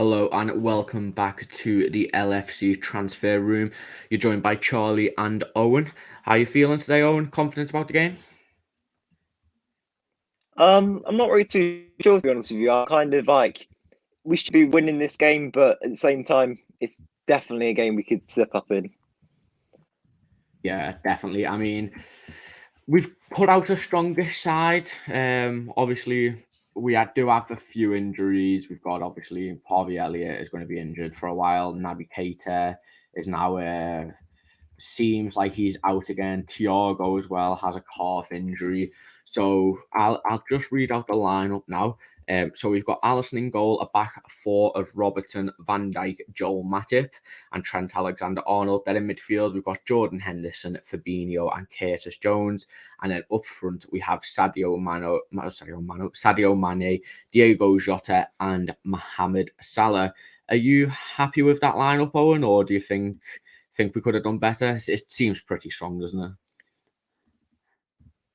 Hello and welcome back to the LFC transfer room. You're joined by Charlie and Owen. How are you feeling today, Owen? Confident about the game? I'm not really too sure, to be honest with you. I kind of like we should be winning this game, but at the same time, it's definitely a game we could slip up in. Yeah, definitely. I mean, we've put out a strongest side. Obviously, do have a few injuries. We've got obviously Harvey Elliott is going to be injured for a while. Naby Keita is now seems like he's out again. Thiago as well has a calf injury. So I'll just read out the lineup now. So we've got Alisson in goal, a back four of Robertson, Van Dijk, Joel Matip, and Trent Alexander-Arnold. Then in midfield, we've got Jordan Henderson, Fabinho, and Curtis Jones. And then up front, we have Sadio Mane, Diego Jota, and Mohamed Salah. Are you happy with that lineup, Owen, or do you think we could have done better? It seems pretty strong, doesn't it?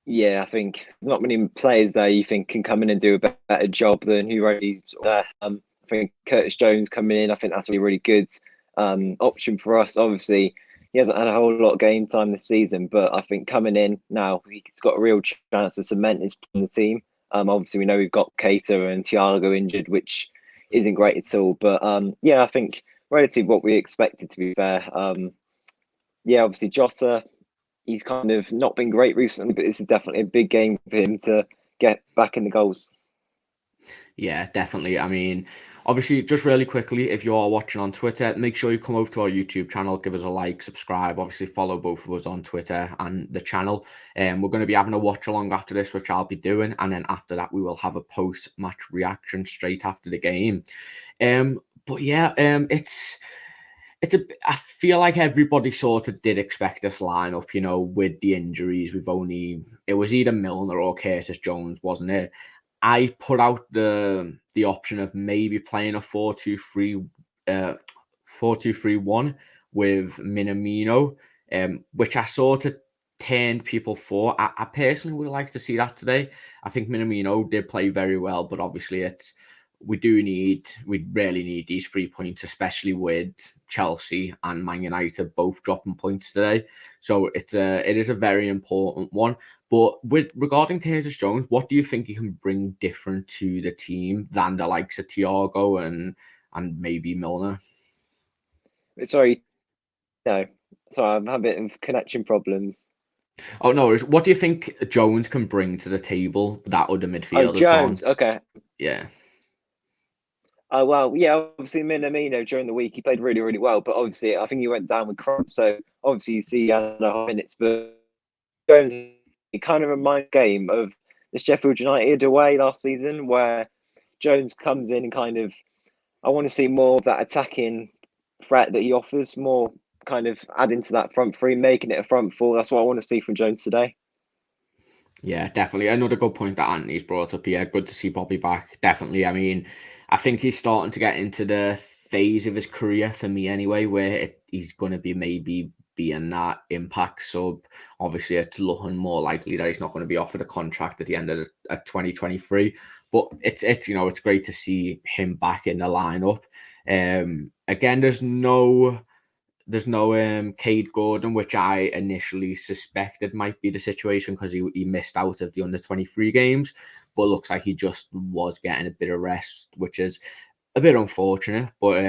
Yeah, I think there's not many players there you think can come in and do a better job than who already there. I think Curtis Jones coming in, I think that's a really good option for us. Obviously, he hasn't had a whole lot of game time this season, but I think coming in now, he's got a real chance to cement his in the team. Obviously, we know we've got Keita and Thiago injured, which isn't great at all. But yeah, I think relative what we expected, to be fair. Yeah, obviously Jota, he's kind of not been great recently, but this is definitely a big game for him to get back in the goals. Yeah, definitely. I mean, obviously, just really quickly, if you are watching on Twitter, make sure you come over to our YouTube channel, give us a like, subscribe. Obviously, follow both of us on Twitter and the channel. We're going to be having a watch along after this, which I'll be doing, and then after that, we will have a post-match reaction straight after the game. But yeah, I feel like everybody sort of did expect this lineup, with the injuries. It was either Milner or Curtis Jones, wasn't it? I put out the option of maybe playing a 4-2-3, 4-2-3-1 with Minamino, which I sort of turned people for. I personally would like to see that today. I think Minamino did play very well, but obviously we really need these 3 points, especially with Chelsea and Man United both dropping points today. So it is a very important one. But regarding Curtis Jones, what do you think he can bring different to the team than the likes of Thiago and maybe Milner? Sorry, no, sorry, I'm having a bit of connection problems. Oh no, what do you think Jones can bring to the table that other Oh, midfielders Jones. can't? Okay. Yeah. Oh, well, yeah, obviously Minamino during the week he played really, really well, but obviously I think he went down with cramp, so obviously you see he had a minutes, but Jones, it kind of reminds game of the Sheffield United away last season where Jones comes in and kind of, I want to see more of that attacking threat that he offers, more kind of adding to that front three, making it a front four. That's what I want to see from Jones today. Yeah, definitely. Another good point that Anthony's brought up here. Good to see Bobby back. Definitely. I mean, I think he's starting to get into the phase of his career, for me anyway, where he's going to be maybe being that impact sub. Obviously, it's looking more likely that he's not going to be offered a contract at the end of 2023. But it's great to see him back in the lineup. Again, there's no Cade Gordon, which I initially suspected might be the situation because he missed out of the under-23 games, but looks like he just was getting a bit of rest, which is a bit unfortunate. But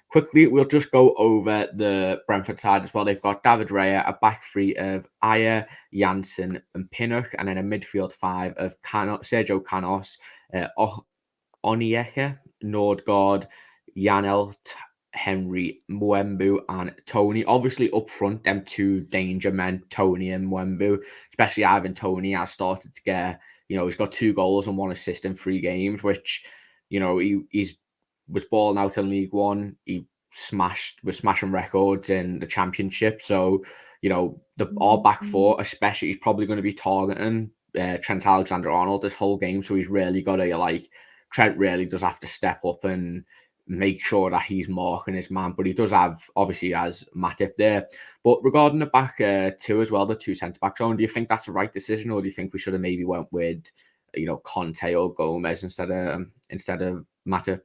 quickly, we'll just go over the Brentford side as well. They've got David Raya, a back three of Ayer, Janssen, and Pinnock, and then a midfield five of Sergio Canos, Onyeka, Nordgaard, Janelt, Henry, Mwembu, and Tony. Obviously, up front, them two danger men, Tony and Mwembu, especially Ivan Tony, has started to get, he's got 2 goals and 1 assist in 3 games, which, he's was balling out in League One. Was smashing records in the Championship. So, our back four, especially, he's probably going to be targeting Trent Alexander-Arnold this whole game. So he's really got to, Trent really does have to step up and make sure that he's marking his man, but he does have, obviously, has Matip there. But regarding the back two as well, the two centre backs on, do you think that's the right decision, or do you think we should have maybe went with, Conte or Gomez instead of Matip?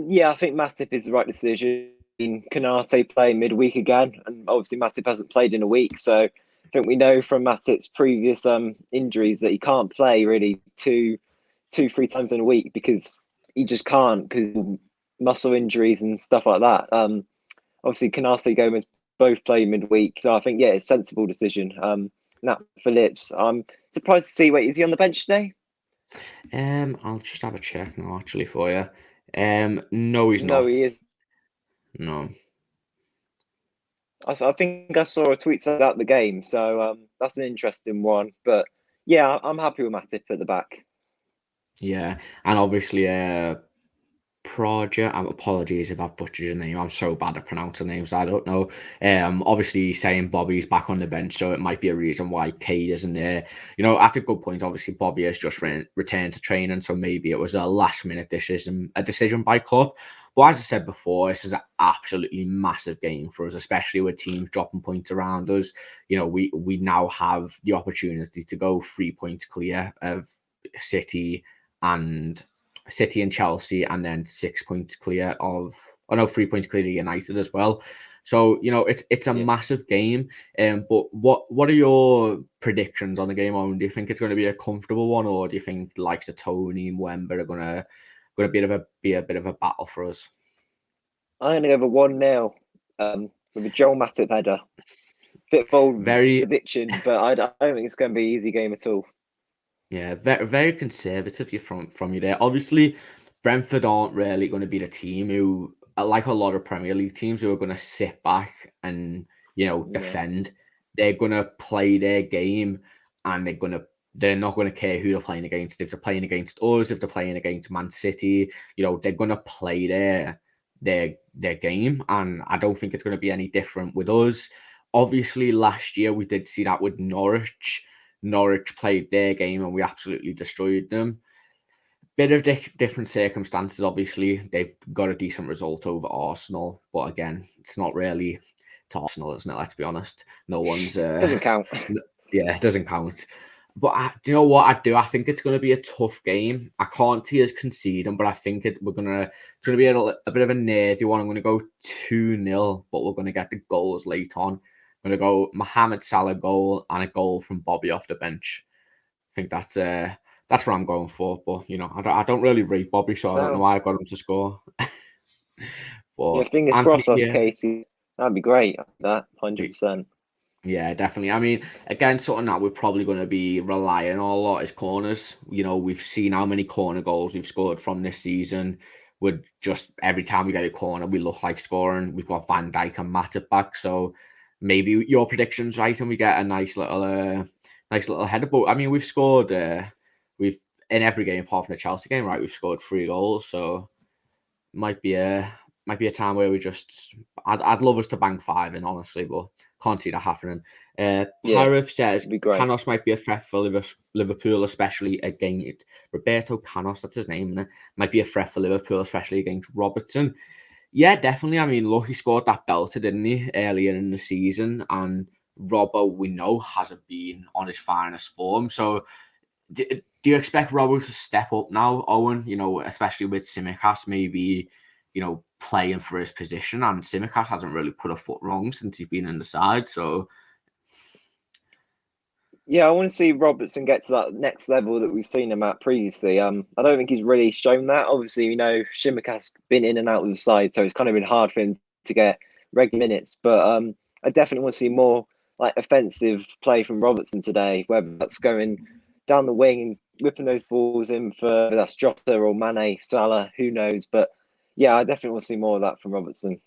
Yeah, I think Matip is the right decision. Canate play midweek again, and obviously Matip hasn't played in a week, so I think we know from Matip's previous injuries that he can't play really two, 3 times in a week because he just can't because muscle injuries and stuff like that. Obviously Canate Gomez both play midweek, so I think it's a sensible decision. Nat Phillips, I'm surprised to see. Wait, is he on the bench today? I'll just have a check now actually for you. No, he's No, not. he is. No. I think I saw a tweet about the game, so that's an interesting one. But yeah, I'm happy with Matip at the back. Yeah, and obviously, Praja. Apologies if I've butchered your name. I'm so bad at pronouncing names. I don't know. Obviously saying Bobby's back on the bench, so it might be a reason why Cade isn't there. That's a good point. Obviously, Bobby has just returned to training, so maybe it was a last minute decision, by club. But as I said before, this is an absolutely massive game for us, especially with teams dropping points around us. We now have the opportunity to go 3 points clear of City and Chelsea, and then 6 points clear of 3 points clear of United as well. So it's a massive game. But what are your predictions on the game? Owen? Do you think it's going to be a comfortable one, or do you think the likes of Tony and Wemba are going to be a bit of a battle for us? I'm going to go for 1-0 with a Joel Matip header. Bit bold prediction, but I don't think it's going to be an easy game at all. Yeah, very, very conservative from you there. Obviously, Brentford aren't really going to be the team who, like a lot of Premier League teams, who are going to sit back and defend. They're going to play their game, and they're not going to care who they're playing against. If they're playing against us, if they're playing against Man City, they're going to play their game, and I don't think it's going to be any different with us. Obviously, last year we did see that with Norwich. Norwich played their game and we absolutely destroyed them. Bit of different circumstances, obviously. They've got a decent result over Arsenal, but again, it's not really to Arsenal, isn't it? Let's be honest. No one's... doesn't count. Yeah, it doesn't count. But do you know what I do? I think it's going to be a tough game. I can't see us conceding, but I think it's going to be a bit of a nervy one. I'm going to go 2-0, but we're going to get the goals late on. I'm going to go Mohamed Salah goal and a goal from Bobby off the bench. I think that's what I'm going for. But I don't really rate Bobby, so I don't know why I got him to score. But fingers crossed that's Casey. That'd be great. That 100%. Yeah, definitely. I mean, again, something that we're probably going to be relying on a lot is corners. We've seen how many corner goals we've scored from this season. We're just every time we get a corner, we look like scoring. We've got Van Dijk and Matip back, so maybe your prediction's right, and we get a nice little header. But I mean, we've scored. We've in every game apart from the Chelsea game, right? We've scored 3 goals, so might be a time where we just. I'd love us to bang 5 in, honestly, but can't see that happening. Parav says Canos might be a threat for Liverpool, especially against Roberto Canos. That's his name, isn't it? Might be a threat for Liverpool, especially against Robertson. Yeah, definitely. I mean, look, he scored that belter, didn't he, earlier in the season? And Robbo, we know, hasn't been on his finest form. So, do you expect Robbo to step up now, Owen? Especially with Tsimikas maybe, playing for his position. And Tsimikas hasn't really put a foot wrong since he's been in the side. So, yeah, I want to see Robertson get to that next level that we've seen him at previously. I don't think he's really shown that. Obviously, Tsimikas been in and out of the side, so it's kind of been hard for him to get regular minutes. But I definitely want to see more like offensive play from Robertson today, whether that's going down the wing and whipping those balls in for that's Jota or Mane, Salah, who knows. But yeah, I definitely want to see more of that from Robertson.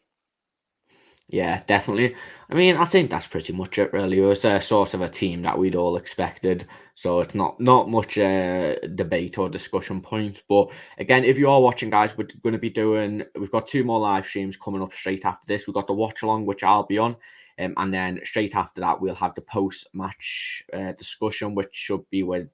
Yeah, definitely. I mean, I think that's pretty much it, really. It was a sort of a team that we'd all expected, so it's not much debate or discussion points. But again, if you are watching, guys, we're going to be we've got 2 more live streams coming up straight after this. We've got the watch along, which I'll be on, and then straight after that, we'll have the post-match discussion, which should be with,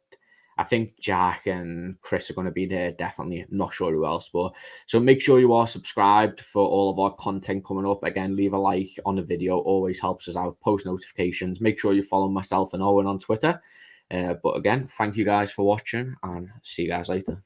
I think Jack and Chris are going to be there, definitely. I'm not sure who else, but so make sure you are subscribed for all of our content coming up. Again, leave a like on the video, always helps us out. Post notifications. Make sure you follow myself and Owen on Twitter. But again, thank you guys for watching, and see you guys later.